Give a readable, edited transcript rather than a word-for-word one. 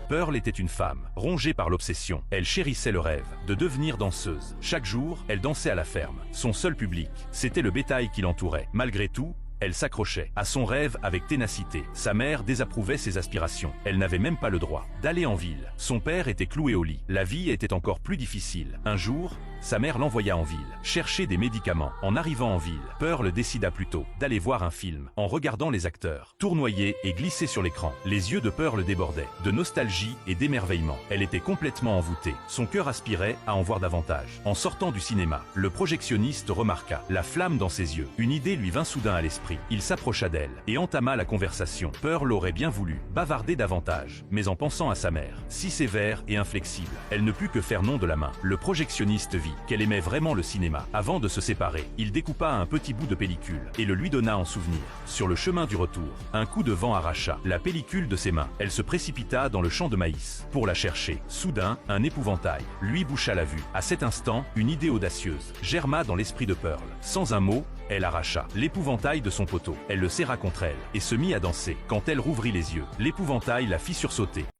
Pearl était une femme, rongée par l'obsession. Elle chérissait le rêve de devenir danseuse. Chaque jour, elle dansait à la ferme. Son seul public, c'était le bétail qui l'entourait. Malgré tout, elle s'accrochait à son rêve avec ténacité. Sa mère désapprouvait ses aspirations. Elle n'avait même pas le droit d'aller en ville. Son père était cloué au lit. La vie était encore plus difficile. Un jour, sa mère l'envoya en ville, chercher des médicaments. En arrivant en ville, Pearl décida plutôt d'aller voir un film. En regardant les acteurs tournoyer et glisser sur l'écran, les yeux de Pearl débordaient de nostalgie et d'émerveillement. Elle était complètement envoûtée. Son cœur aspirait à en voir davantage. En sortant du cinéma, le projectionniste remarqua la flamme dans ses yeux. Une idée lui vint soudain à l'esprit. Il s'approcha d'elle et entama la conversation. Pearl aurait bien voulu bavarder davantage, mais en pensant à sa mère, si sévère et inflexible, elle ne put que faire non de la main. Le projectionniste vit qu'elle aimait vraiment le cinéma. Avant de se séparer, il découpa un petit bout de pellicule et le lui donna en souvenir. Sur le chemin du retour, un coup de vent arracha la pellicule de ses mains. Elle se précipita dans le champ de maïs pour la chercher. Soudain, un épouvantail lui boucha la vue. À cet instant, une idée audacieuse germa dans l'esprit de Pearl. Sans un mot, elle arracha l'épouvantail de son poteau. Elle le serra contre elle et se mit à danser. Quand elle rouvrit les yeux, l'épouvantail la fit sursauter.